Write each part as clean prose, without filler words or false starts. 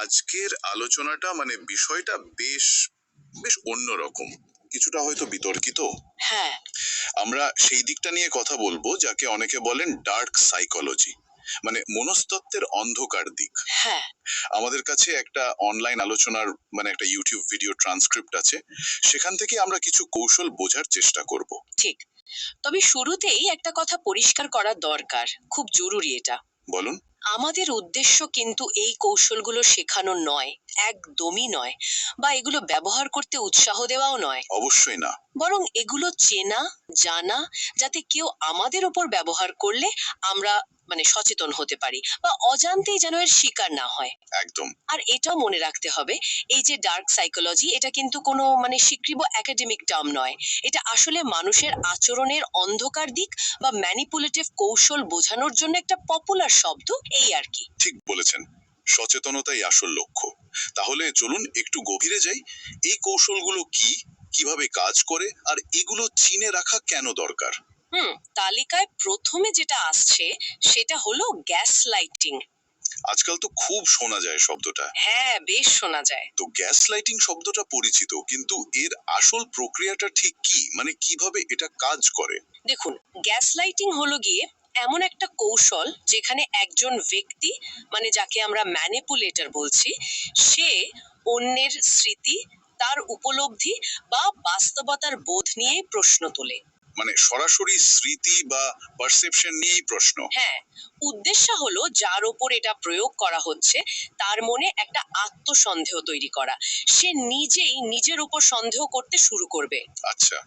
আজকের আলোচনাটা বিষয়টা বেশ বেশ অন্যরকম, কিছুটা হয়তো বিতর্কিত। হ্যাঁ। আমরা সেই দিকটা নিয়ে কথা বলবো যাকে অনেকে বলেন ডার্ক সাইকোলজি, মনস্তত্ত্বের অন্ধকার দিক। হ্যাঁ। আমাদের কাছে একটা অনলাইন আলোচনার একটা ইউটিউব ভিডিও ট্রান্সক্রিপ্ট আছে, সেখান থেকে আমরা কিছু কৌশল বোঝার চেষ্টা করব। ঠিক। তবে শুরুতেই একটা কথা পরিষ্কার করা দরকার, খুব জরুরি এটা। বলুন। আমাদের উদ্দেশ্য কিন্তু এই কৌশলগুলো শেখানো নয়, একদমই নয়, বা এগুলো ব্যবহার করতে উৎসাহ দেওয়াও নয়। অবশ্যই না। বরং এগুলো চেনা, জানা, যাতে কেউ আমাদের উপর ব্যবহার করলে আমরা সচেতন হতে পারি, বা অজান্তেই যেন এর শিকার না হয়। একদম। আর এটাও মনে রাখতে হবে, এই যে ডার্ক সাইকোলজি, এটা কিন্তু কোনো স্বীকৃত একাডেমিক টার্ম নয়। এটা আসলে মানুষের আচরণের অন্ধকার দিক বা ম্যানিপুলেটিভ কৌশল বোঝানোর জন্য একটা পপুলার শব্দ, এই আর কি। ঠিক বলেছেন, সচেতনতাই আসল লক্ষ্য। তাহলে চলুন একটু গভীরে যাই। এই কৌশলগুলো কি, কিভাবে কাজ করে, আর এগুলো চিনে রাখা কেন দরকার? তালিকায় প্রথমে যেটা আসছে সেটা হলো গ্যাস লাইটিং। আজকাল তো খুব শোনা যায় শব্দটা। হ্যাঁ, বেশ শোনা যায়। তো গ্যাস লাইটিং শব্দটা পরিচিত, কিন্তু এর আসল প্রক্রিয়াটা ঠিক কি, কিভাবে এটা কাজ করে? দেখুন, গ্যাস লাইটিং হলো গিয়ে এমন একটা কৌশল যেখানে একজন ব্যক্তি, যাকে আমরা ম্যানিপুলেটর বলছি, সে অন্যের স্মৃতি, তার উপলব্ধি বা বাস্তবতার বোধ নিয়ে প্রশ্ন তোলে। সরাসরি স্মৃতি বা পারসেপশন নিয়েই প্রশ্ন। হ্যাঁ, উদ্দেশ্য হলো যার ওপর এটা প্রয়োগ করা হচ্ছে তার মনে একটা আত্মসন্দেহ তৈরি করা। সে নিজেই নিজের উপর সন্দেহ করতে শুরু করবে। আচ্ছা।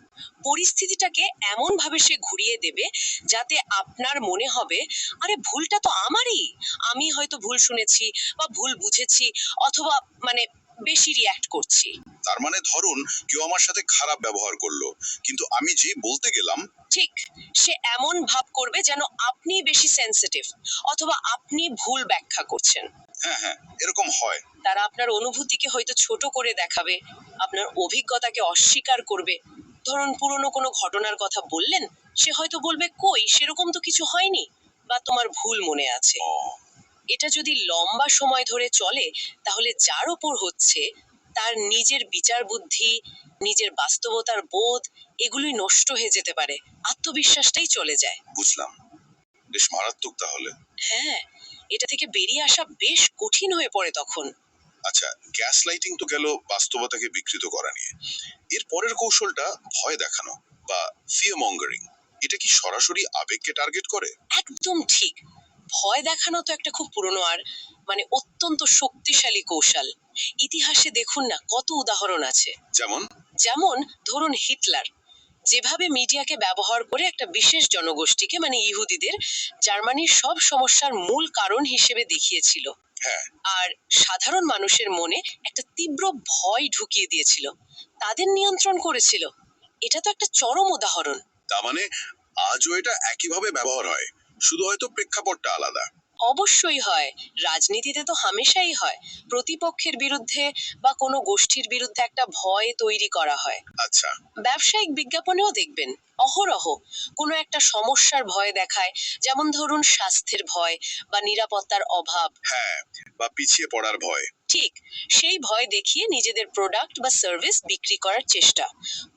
পরিস্থিতিটাকে এমন ভাবে সে ঘুরিয়ে দেবে যাতে আপনার মনে হবে, আরে ভুলটা তো আমারই, আমি হয়তো ভুল শুনেছি বা ভুল বুঝেছি, অথবা বেশি রিয়্যাক্ট করছি। তার ধরুন, কেউ আমার সাথে খারাপ ব্যবহার করলো, কিন্তু আমি যে বলতে গেলাম। ঠিক। সে এমন ভাব করবে যেন আপনি বেশি সেনসিটিভ, অথবা আপনি ভুল ব্যাখ্যা করছেন। হ্যাঁ হ্যাঁ, এরকম হয়। তারা আপনার অনুভূতিকে হয়তো ছোট করে দেখাবে, আপনার অভিজ্ঞতাকে অস্বীকার করবে। ধরুন, পুরনো কোনো ঘটনার কথা বললেন, সে হয়তো বলবে, কই, সেরকম তো কিছু হয়নি, বা তোমার ভুল মনে আছে। ও। এটা যদি লম্বা সময় ধরে চলে, তাহলে যার ওপর হচ্ছে তার নিজের বিচার বুদ্ধি, নিজের বাস্তবতার বোধ, এগুলি নষ্ট হয়ে যেতে পারে, আত্মবিশ্বাসটাই চলে যায়। বুঝলাম। বেশ মারাত্মক তাহলে। হ্যাঁ, এটা থেকে বেরিয়ে আসা বেশ কঠিন হয়ে পড়ে তখন। আচ্ছা, গ্যাস লাইটিং তো গেল বাস্তবতাকে বিকৃত করা নিয়ে। এর পরের কৌশলটা ভয় দেখানো বা ফিয়ার মঙ্গারিং, এটা কি সরাসরি আবেগকে টার্গেট করে? একদম ঠিক। ভয় দেখানো তো একটা খুব পুরনো আর অত্যন্ত শক্তিশালী কৌশল। ইতিহাসে দেখুন না, কত উদাহরণ আছে। যেমন? যেমন ধরুন, হিটলার যেভাবে মিডিয়াকে ব্যবহার করে একটা বিশেষ জনগোষ্ঠীকে, ইহুদিদের, জার্মানির সব সমস্যার মূল কারণ হিসেবে দেখিয়েছিল। হ্যাঁ। আর সাধারণ মানুষের মনে একটা তীব্র ভয় ঢুকিয়ে দিয়েছিল, তাদের নিয়ন্ত্রণ করেছিল। এটা তো একটা চরম উদাহরণ। তার আজও এটা একইভাবে ব্যবহার হয়, শুধু হয়তো প্রেক্ষাপটটা আলাদা। অবশ্যই হয়। রাজনীতিতে তো হামেশাই হয়। প্রতিপক্ষের বিরুদ্ধে বা কোনো গোষ্ঠীর বিরুদ্ধে একটা ভয় তৈরি করা হয়। আচ্ছা। ব্যবসায়িক বিজ্ঞাপনেও দেখবেন, অহরহ কোনো একটা সমস্যার ভয় দেখায়। যেমন ধরুন, স্বাস্থ্যের ভয় বা নিরাপত্তার অভাব। হ্যাঁ, বা পিছিয়ে পড়ার ভয়। ঠিক। সেই ভয় দেখিয়ে নিজেদের প্রোডাক্ট বা সার্ভিস বিক্রি করার চেষ্টা।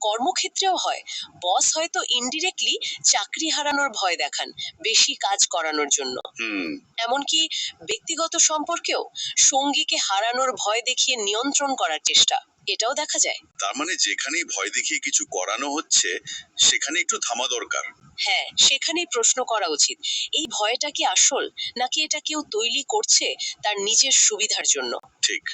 কর্মক্ষেত্রেও হয়। বস হয়তো ইনডিরেক্টলি চাকরি হারানোর ভয় দেখান, বেশি কাজ করানোর জন্য। হুম। এমনকি ব্যক্তিগত সম্পর্কেও সঙ্গীকে হারানোর ভয় দেখিয়ে নিয়ন্ত্রণ করার চেষ্টা, এটাও দেখা যায়। তার যেখানেই ভয় দেখিয়ে কিছু করানো হচ্ছে, সেখানে একটু থামা দরকার। হ্যাঁ, সেখানেই প্রশ্ন করা উচিত, এই ভয়টা কি আসল, নাকি এটা কেউ তৈরি করছে তার নিজের সুবিধার জন্য। ঠিক।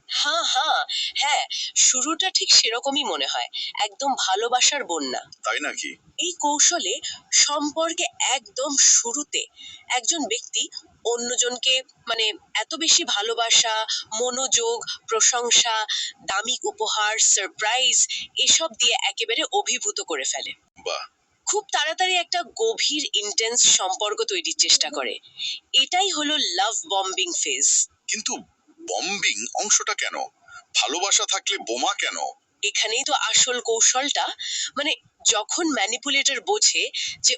হ্যাঁ, হ্যাঁ, হ্যাঁ, শুরুটা ঠিক সেরকমই মনে হয়, একদম ভালোবাসার বন্যা। তাই নাকি? এই কৌশলে সম্পর্কে একদম শুরুতে একজন ব্যক্তি অন্যজনকে মানে এত বেশি ভালোবাসা, মনোযোগ, প্রশংসা, দামি উপহার, সারপ্রাইজ, এসব দিয়ে একেবারে অভিভূত করে ফেলে। বাহ। খুব তাড়াতাড়ি একটা গভীর ইন্টেন্স সম্পর্ক তৈরির চেষ্টা করে। এটাই হলো লাভ বম্বিং ফেজ। কিন্তু বম্বিং অংশটা কেন? ভালোবাসা থাকলে বোমা কেন? এখানেই তো আসল কৌশলটা। মানে যখন ম্যানিপুলেটর বোঝে যে